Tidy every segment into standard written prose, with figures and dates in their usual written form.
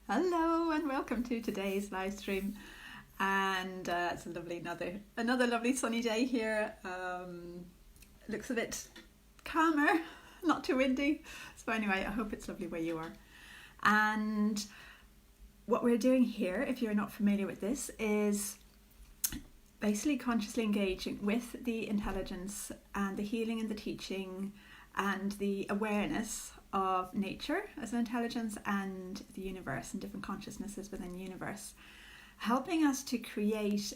Hello and welcome to today's live stream. And it's another lovely sunny day here. Looks a bit calmer, not too windy. So anyway, I hope it's lovely where you are. And what we're doing here, if you're not familiar with this, is basically consciously engaging with the intelligence and the healing and the teaching and the awareness of nature as an intelligence and the universe and different consciousnesses within the universe, helping us to create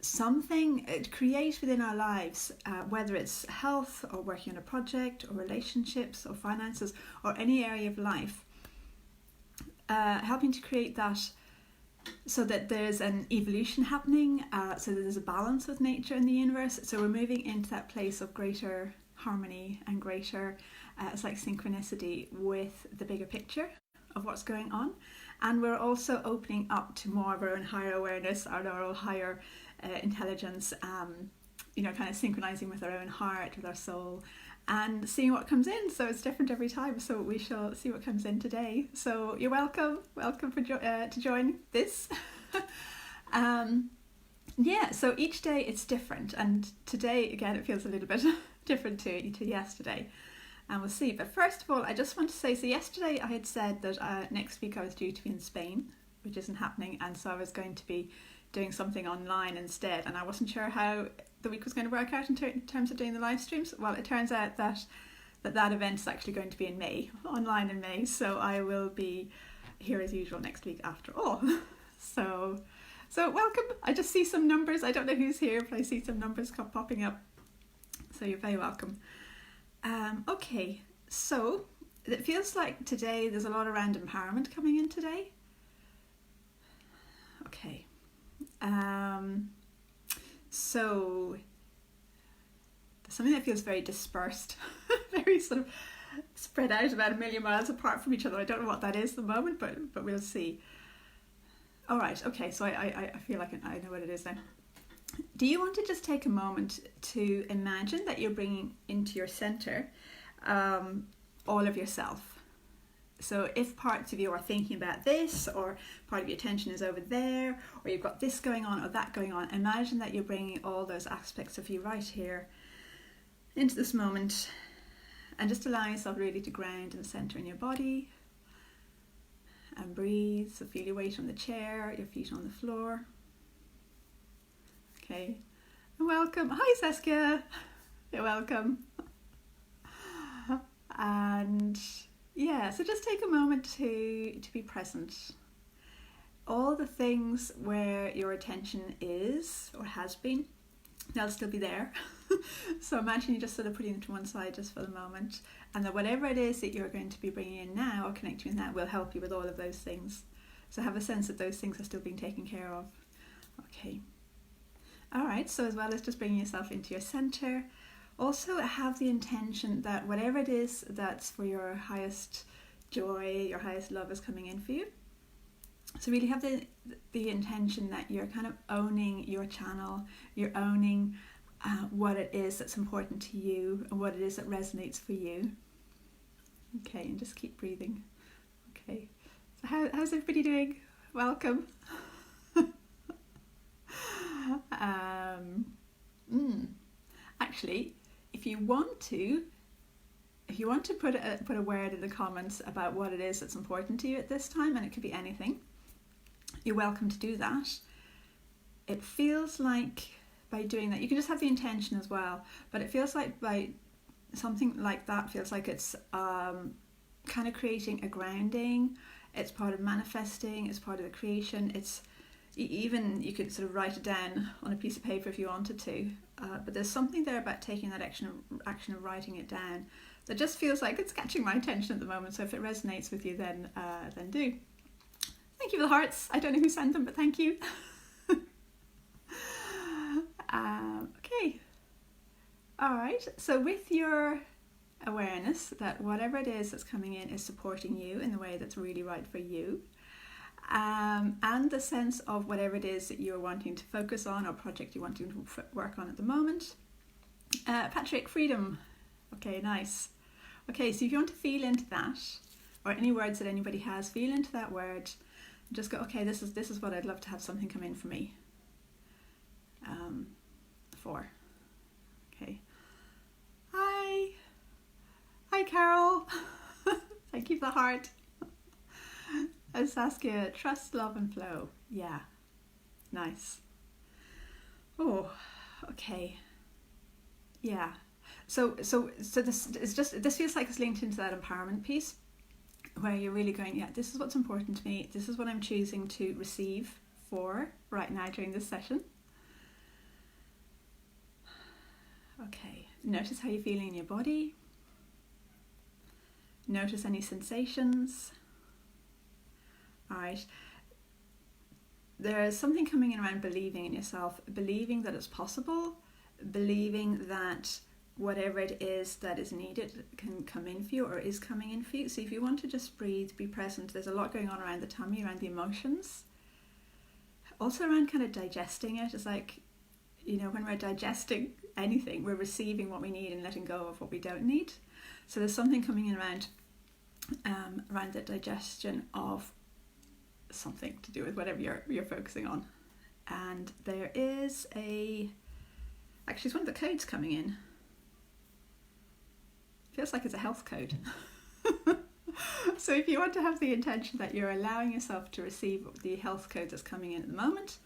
something, create within our lives, whether it's health or working on a project or relationships or finances or any area of life, helping to create that so that there's an evolution happening, so that there's a balance with nature and the universe. So we're moving into that place of greater harmony and greater it's like synchronicity with the bigger picture of what's going on. And we're also opening up to more of our own higher awareness, our own higher intelligence, kind of synchronizing with our own heart, with our soul, and seeing what comes in. So it's different every time, so we shall see what comes in today. So you're welcome to join this. So each day it's different, and today again it feels a little bit different to yesterday, and we'll see. But first of all, I just want to say, so yesterday I had said that next week I was due to be in Spain, which isn't happening, and so I was going to be doing something online instead, and I wasn't sure how the week was going to work out in terms of doing the live streams. Well, it turns out that event is actually going to be in May, online in May, so I will be here as usual next week after all. So welcome. I just see some numbers. I don't know who's here, but I see some numbers popping up. So you're very welcome. Okay, so it feels like today there's a lot around empowerment coming in today. Okay. So there's something that feels very dispersed, very sort of spread out about 1 million miles apart from each other. I don't know what that is at the moment, but we'll see. All right, okay, so I feel like I know what it is now. Do you want to just take a moment to imagine that you're bringing into your center all of yourself? So if parts of you are thinking about this, or part of your attention is over there, or you've got this going on or that going on, imagine that you're bringing all those aspects of you right here into this moment, and just allow yourself really to ground and center in your body and breathe. So feel your weight on the chair, your feet on the floor. Okay, and welcome. Hi Saskia, you're welcome. And so just take a moment to be present. All the things where your attention is or has been, they'll still be there. So imagine you just sort of putting them to one side just for the moment, and that whatever it is that you're going to be bringing in now or connecting with that will help you with all of those things. So have a sense that those things are still being taken care of. Okay. All right, so as well as just bringing yourself into your center, also have the intention that whatever it is that's for your highest joy, your highest love is coming in for you. So really have the intention that you're kind of owning your channel, you're owning what it is that's important to you and what it is that resonates for you. Okay, and just keep breathing. Okay, so how's everybody doing? Welcome. Actually, if you want to put a word in the comments about what it is that's important to you at this time, and it could be anything, you're welcome to do that. It feels like by doing that, you can just have the intention as well, but it feels like by something like that, feels like it's kind of creating a grounding. It's part of manifesting, it's part of the creation. It's even, you could sort of write it down on a piece of paper if you wanted to, but there's something there about taking that action of writing it down that just feels like it's catching my attention at the moment. So if it resonates with you, then do. Thank you for the hearts. I don't know who sent them, but thank you. Okay. All right. So with your awareness that whatever it is that's coming in is supporting you in the way that's really right for you, and the sense of whatever it is that you're wanting to focus on or project you're wanting to work on at the moment. Patrick, freedom. Okay, nice. Okay, so if you want to feel into that, or any words that anybody has, feel into that word and just go, okay, this is what I'd love to have something come in for me for. Okay. Hi Carol. Thank you for the heart. And Saskia, trust, love and flow. Yeah, nice. Oh, okay. Yeah. So this feels like it's linked into that empowerment piece, where you're really going, yeah, this is what's important to me. This is what I'm choosing to receive for right now during this session. Okay. Notice how you're feeling in your body. Notice any sensations. All right. There's something coming in around believing in yourself, believing that it's possible, believing that whatever it is that is needed can come in for you or is coming in for you. So if you want to just breathe, be present, there's a lot going on around the tummy, around the emotions. Also around kind of digesting it. It's like, you know, when we're digesting anything, we're receiving what we need and letting go of what we don't need. So there's something coming in around the digestion of something to do with whatever you're focusing on. And there is actually it's one of the codes coming in. Feels like it's a health code. So if you want to have the intention that you're allowing yourself to receive the health code that's coming in at the moment,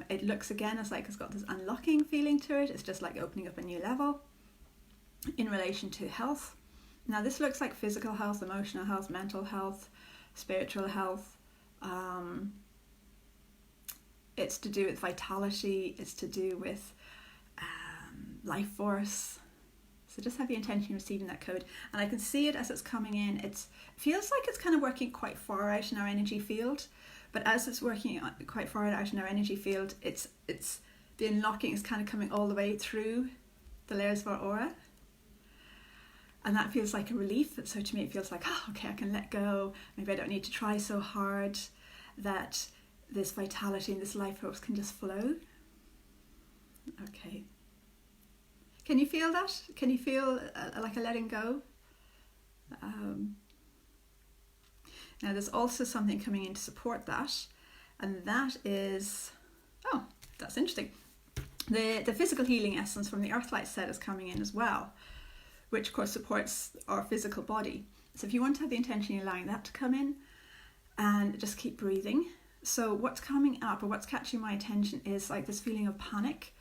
it looks again as like it's got this unlocking feeling to it. It's just like opening up a new level in relation to health. Now this looks like physical health, emotional health, mental health, spiritual health. It's to do with vitality, it's to do with life force. So just have the intention of receiving that code. And I can see it as it's coming in. It feels like it's kind of working quite far out in our energy field. But as it's working quite far out in our energy field, it's the unlocking is kind of coming all the way through the layers of our aura. And that feels like a relief. So to me it feels like, oh, okay, I can let go. Maybe I don't need to try so hard. That this vitality and this life force can just flow. Okay. Can you feel that? Can you feel like a letting go? Now there's also something coming in to support that. And that is, oh, that's interesting. The physical healing essence from the Earthlight set is coming in as well, which of course supports our physical body. So if you want to have the intention, you're allowing that to come in and just keep breathing. So what's coming up or what's catching my attention is like this feeling of panic.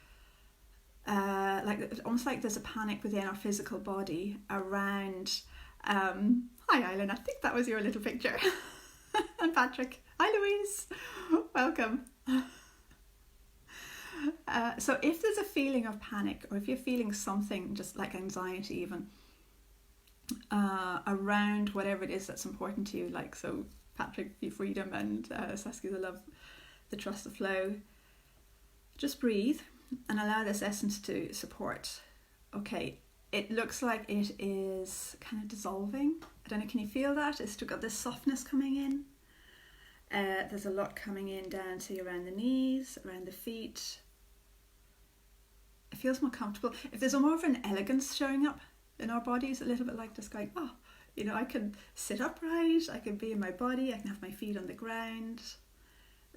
Like almost like there's a panic within our physical body around, hi Island, I think that was your little picture. And Patrick, hi Louise, welcome. So if there's a feeling of panic, or if you're feeling something just like anxiety even, around whatever it is that's important to you, like so Patrick, the freedom, and Saskia, the love, the trust, the flow, just breathe and allow this essence to support. Okay, it looks like it is kind of dissolving. I don't know, can you feel that? It's still got this softness coming in. There's a lot coming in down to around the knees, around the feet. It feels more comfortable. If there's a more of an elegance showing up in our bodies, a little bit like just going, oh, you know, I can sit upright, I can be in my body, I can have my feet on the ground.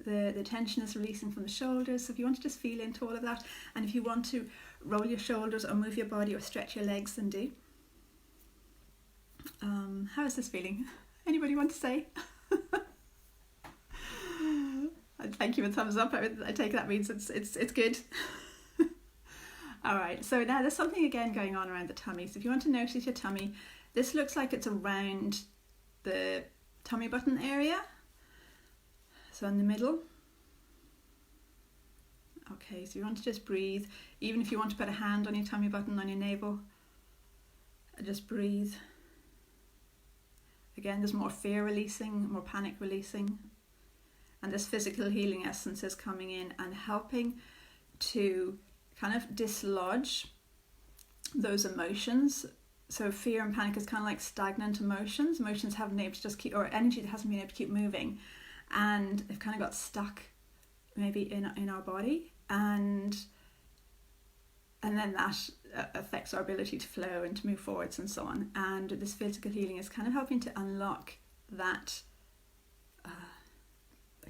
The tension is releasing from the shoulders. So if you want to just feel into all of that, and if you want to roll your shoulders or move your body or stretch your legs, then do. How is this feeling? Anybody want to say? Thank you, a thumbs up. I take that means it's good. All right, so now there's something again going on around the tummy. So if you want to notice your tummy, this looks like it's around the tummy button area. So in the middle. Okay, so you want to just breathe. Even if you want to put a hand on your tummy button, on your navel, just breathe. Again, there's more fear releasing, more panic releasing. And this physical healing essence is coming in and helping to kind of dislodge those emotions. So fear and panic is kind of like stagnant emotions. Emotions haven't been able to just keep, or energy that hasn't been able to keep moving. And they've kind of got stuck maybe in our body. And then that affects our ability to flow and to move forwards and so on. And this physical healing is kind of helping to unlock that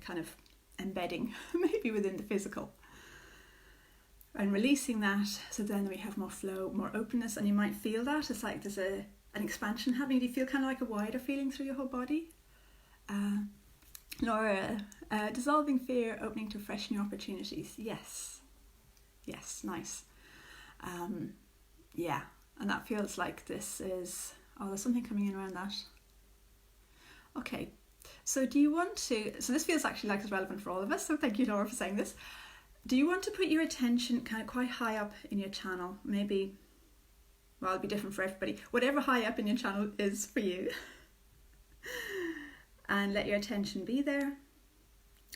kind of embedding maybe within the physical and releasing that, so then we have more flow, more openness. And you might feel that it's like there's an expansion happening. Do you feel kind of like a wider feeling through your whole body? Laura, dissolving fear, opening to fresh new opportunities. Yes, nice. Yeah, and that feels like this is, there's something coming in around that. Okay, so do you want to, so this feels actually like it's relevant for all of us, so thank you, Laura, for saying this. Do you want to put your attention kind of quite high up in your channel? Maybe, well, it'll be different for everybody, whatever high up in your channel is for you. And let your attention be there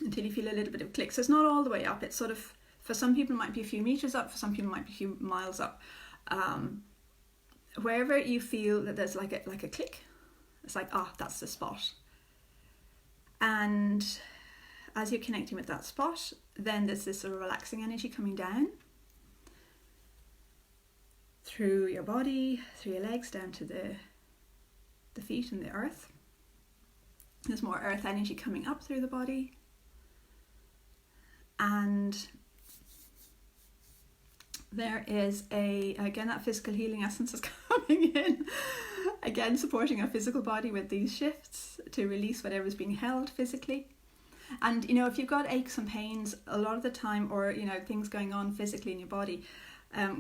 until you feel a little bit of a click. So it's not all the way up, it's sort of, for some people it might be a few meters up, for some people it might be a few miles up. Wherever you feel that there's like a click, it's like, that's the spot. And as you're connecting with that spot, then there's this sort of relaxing energy coming down through your body, through your legs, down to the feet and the earth. There's more earth energy coming up through the body. And there is again, that physical healing essence is coming in. Again, supporting our physical body with these shifts to release whatever's being held physically. And, if you've got aches and pains a lot of the time, or, things going on physically in your body,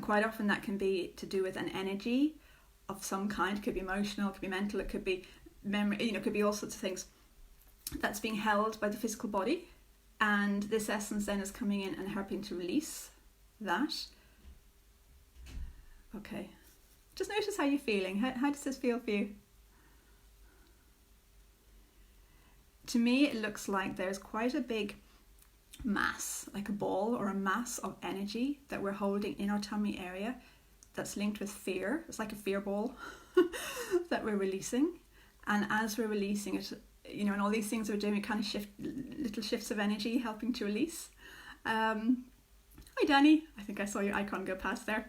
quite often that can be to do with an energy of some kind. It could be emotional, it could be mental, it could be memory, it could be all sorts of things that's being held by the physical body. And this essence then is coming in and helping to release that. Okay. Just notice how you're feeling. How does this feel for you? To me, it looks like there's quite a big mass, like a ball or a mass of energy that we're holding in our tummy area that's linked with fear. It's like a fear ball that we're releasing. And as we're releasing it, and all these things we're doing, we kind of shift, little shifts of energy helping to release. Hi, Danny. I think I saw your icon go past there.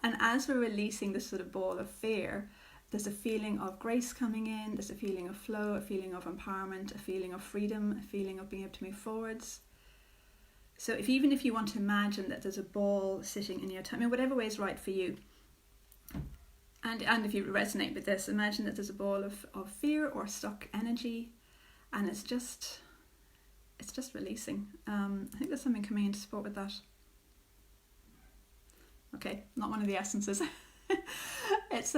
And as we're releasing this sort of ball of fear, there's a feeling of grace coming in, there's a feeling of flow, a feeling of empowerment, a feeling of freedom, a feeling of being able to move forwards. So even if you want to imagine that there's a ball sitting in your tummy, whatever way is right for you, and if you resonate with this, imagine that there's a ball of fear or stuck energy, and it's just releasing. I think there's something coming in to support with that. Okay, not one of the essences. It's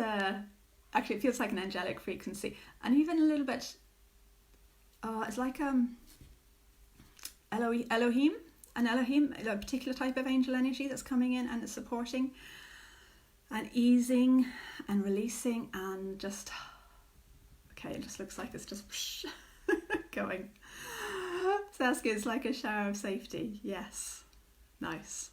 actually, it feels like an angelic frequency, and even a little bit. It's like Elohim, a particular type of angel energy that's coming in and it's supporting, and easing, and releasing, and just. Okay, it just looks like it's just going. Saskia is like a shower of safety. Yes, nice.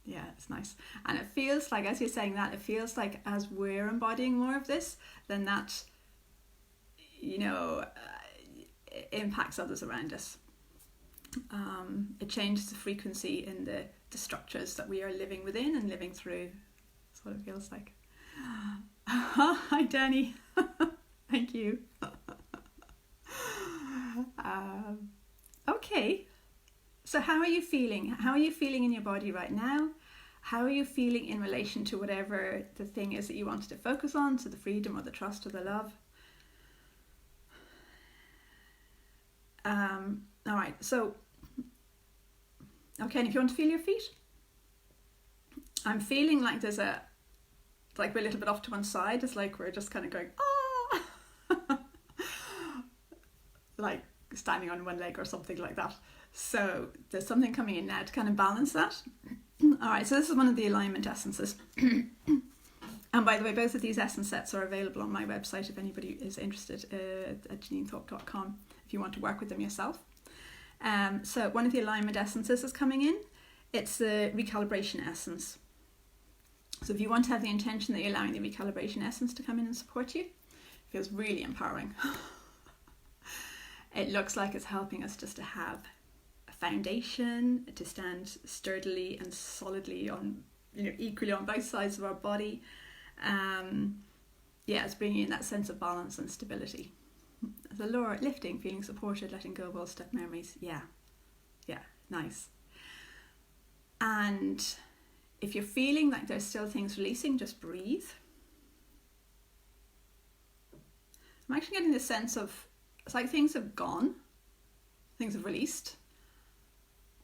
Yeah, it's nice. And it feels like, as you're saying that, it feels like as we're embodying more of this, then that, impacts others around us. It changes the frequency in the structures that we are living within and living through. That's what it feels like. Hi, Danny. Thank you. Okay. So how are you feeling? How are you feeling in your body right now? How are you feeling in relation to whatever the thing is that you wanted to focus on? So the freedom or the trust or the love. All right. So, okay. And if you want to feel your feet, I'm feeling like it's like we're a little bit off to one side. It's like we're just kind of going, like standing on one leg or something like that. So there's something coming in now to kind of balance that. All right, so this is one of the alignment essences. And by the way, both of these essence sets are available on my website if anybody is interested, at JanineThorpe.com, if you want to work with them yourself. So one of the alignment essences is coming in. It's the recalibration essence. So if you want to have the intention that you're allowing the recalibration essence to come in and support you, it feels really empowering. It looks like it's helping us just to have a foundation to stand sturdily and solidly on, equally on both sides of our body. It's bringing in that sense of balance and stability. The lower, lifting, feeling supported, letting go of all stuck memories. Yeah, nice. And if you're feeling like there's still things releasing, just breathe. I'm actually getting the sense of, it's like things have gone, things have released,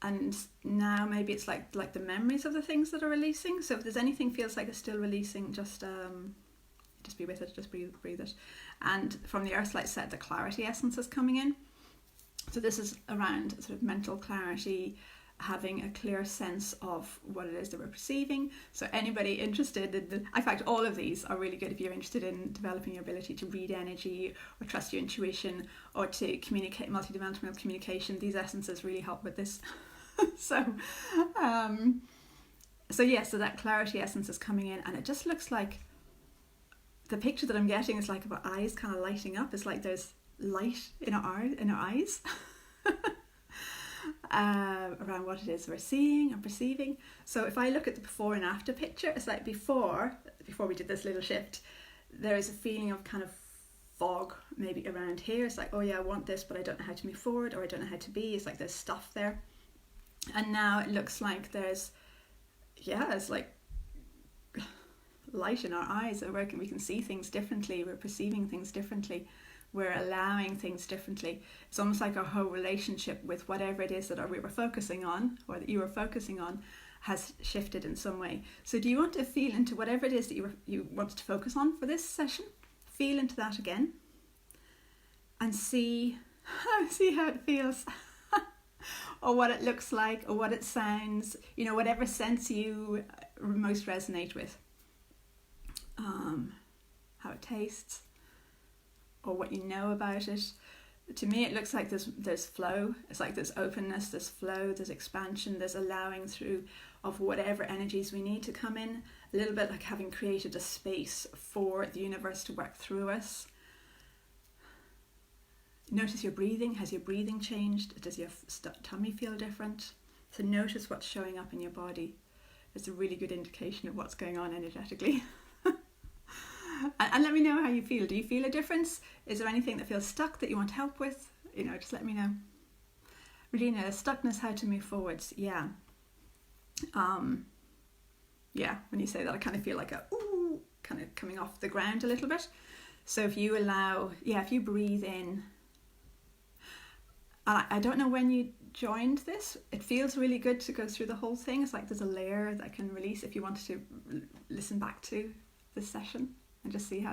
and now maybe it's like the memories of the things that are releasing. So if there's anything feels like it's still releasing, just be with it, just breathe it. And from the Earthlight set, the clarity essence is coming in. So this is around sort of mental clarity, having a clear sense of what it is that we're perceiving. So anybody interested in fact, all of these are really good if you're interested in developing your ability to read energy or trust your intuition or to communicate, multidimensional communication. These essences really help with this. So that clarity essence is coming in, and it just looks like, the picture that I'm getting is like our eyes kind of lighting up. It's like there's light in our eyes around what it is we're seeing and perceiving. So if I look at the before and after picture, it's like before we did this little shift, there is a feeling of kind of fog maybe around here. It's like, oh yeah, I want this, but I don't know how to move forward, or I don't know how to be. It's like there's stuff there. And now it looks like it's like light in our eyes. We can see things differently. We're perceiving things differently. We're allowing things differently. It's almost like our whole relationship with whatever it is that we were focusing on, or that you were focusing on, has shifted in some way. So do you want to feel into whatever it is that you wanted to focus on for this session? Feel into that again and see how it feels or what it looks like, or what it sounds, whatever sense you most resonate with. How it tastes, or what you know about it. To me, it looks like there's flow. It's like there's openness, there's flow, there's expansion, there's allowing through of whatever energies we need to come in. A little bit like having created a space for the universe to work through us. Notice your breathing. Has your breathing changed? Does your tummy feel different? So notice what's showing up in your body. It's a really good indication of what's going on energetically. And let me know how you feel. Do you feel a difference? Is there anything that feels stuck that you want help with? Just let me know. Regina, stuckness, how to move forwards. Yeah. When you say that, I kind of feel like kind of coming off the ground a little bit. So if you if you breathe in, and I don't know when you joined this, it feels really good to go through the whole thing. It's like there's a layer that can release if you wanted to listen back to this session. And just there's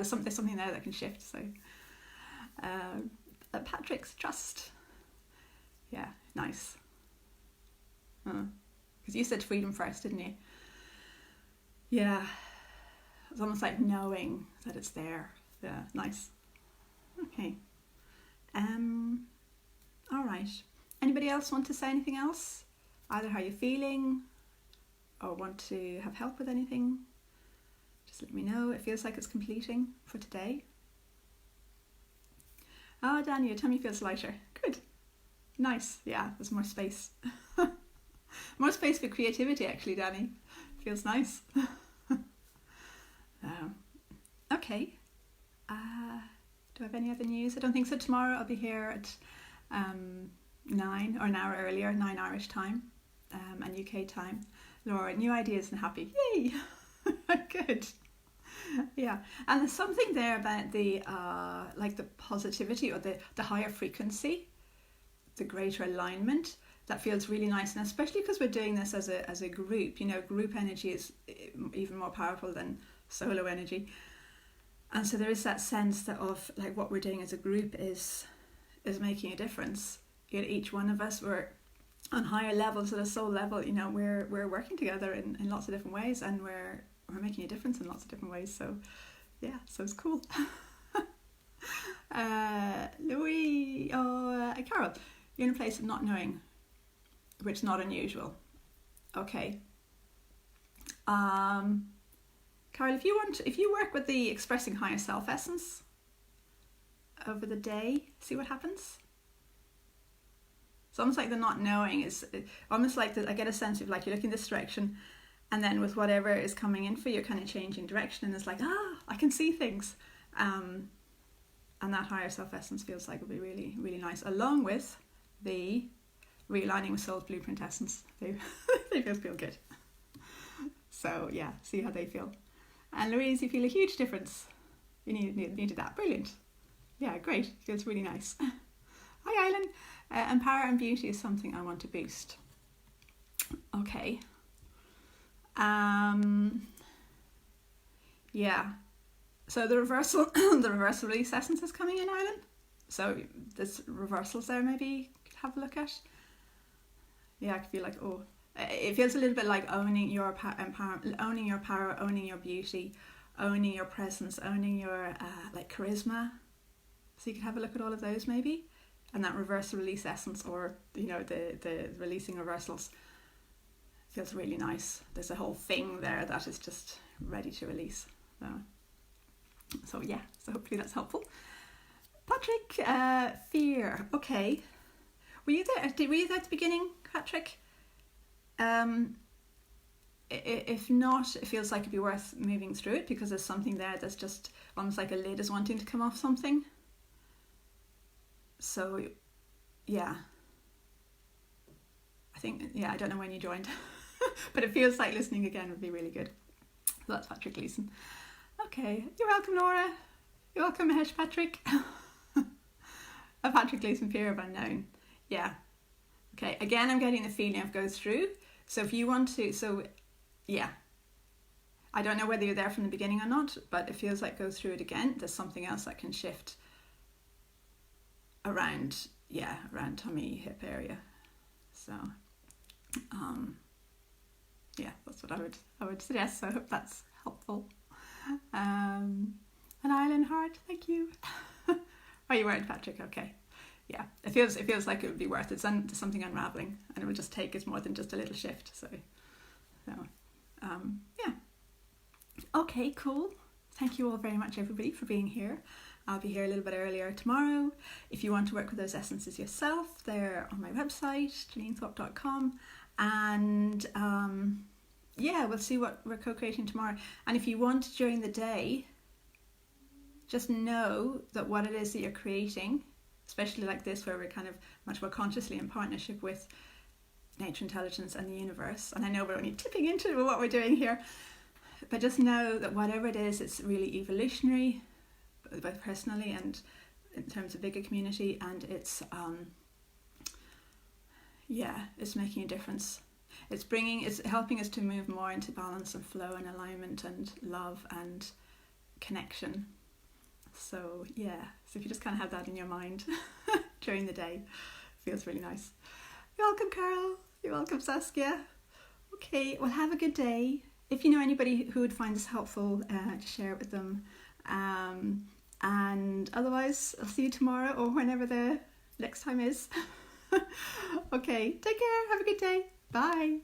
something there that can shift. So Patrick's trust, nice, because you said freedom first, didn't you? It's almost like knowing that it's there. Nice. Okay. All right, anybody else want to say anything else, either how you're feeling or want to have help with anything? Just let me know. It feels like it's completing for today. Oh, Danny, your tummy feels lighter. Good. Nice. Yeah, there's more space. More space for creativity, actually, Danny. Feels nice. Okay. Do I have any other news? I don't think so. Tomorrow I'll be here at 9, or an hour earlier, 9 Irish time and UK time. Laura, new ideas and happy. Yay! Good. Yeah, and there's something there about the like the positivity, or the higher frequency, the greater alignment, that feels really nice. And especially because we're doing this as a group, group energy is even more powerful than solo energy. And so there is that sense that of like what we're doing as a group is making a difference. Each one of us, we're on higher levels, at a soul level, we're working together in lots of different ways, and we're making a difference in lots of different ways. So so it's cool. Louis, Carol, you're in a place of not knowing, which is not unusual. Okay. Carol, if you work with the expressing higher self essence over the day, see what happens. It's almost like the not knowing is almost like I get a sense of like you're looking this direction, and then with whatever is coming in for you, you're kind of changing direction, and it's like, I can see things. And that higher self-essence feels like it would be really, really nice, along with the realigning with Soul's Blueprint Essence. They both feel good. So yeah, see how they feel. And Louise, you feel a huge difference. You needed that. Brilliant. Yeah, great. Feels really nice. Hi, Island. Empower and beauty is something I want to boost. Okay. Yeah. So the reversal, the reversal release essence is coming in, Island. So there's reversals there. Maybe you could have a look at. Yeah, I could feel like it feels a little bit like owning your empowerment, owning your power, owning your beauty, owning your presence, owning your like charisma. So you could have a look at all of those maybe. And that reverse release essence, or the releasing reversals, feels really nice. There's a whole thing there that is just ready to release. So yeah, so hopefully that's helpful. Patrick, fear. Okay, were you there? Were you there at the beginning, Patrick? If not, it feels like it'd be worth moving through it, because there's something there that's just almost like a lid is wanting to come off something. So, yeah. I don't know when you joined, but it feels like listening again would be really good. So that's Patrick Gleason. Okay, you're welcome, Nora. You're welcome, Mahesh Patrick. A Patrick Gleason, fear of unknown. Yeah. Okay, again, I'm getting the feeling of go through. So if you want to, yeah. I don't know whether you're there from the beginning or not, but it feels like go through it again. There's something else that can shift around tummy, hip area. So yeah, that's what I would suggest. So I hope that's helpful. An island heart, thank you. Oh, you weren't, Patrick. Okay, yeah, it feels like it would be worth it. It's something unraveling, and it would just take us more than just a little shift. So yeah. Okay, cool. Thank you all very much, everybody, for being here. I'll be here a little bit earlier tomorrow. If you want to work with those essences yourself, they're on my website, JanineThorpe.com. And yeah, we'll see what we're co-creating tomorrow. And if you want during the day, just know that what it is that you're creating, especially like this, where we're kind of much more consciously in partnership with nature, intelligence, and the universe. And I know we're only tipping into what we're doing here, but just know that whatever it is, it's really evolutionary, both personally and in terms of bigger community, and it's it's making a difference. It's helping us to move more into balance and flow and alignment and love and connection. So yeah, so if you just kind of have that in your mind during the day, it feels really nice. You're welcome, Carol. You're welcome, Saskia. Okay, well, have a good day. If you know anybody who would find this helpful, to share it with them. And otherwise, I'll see you tomorrow or whenever the next time is. Okay, take care. Have a good day. Bye.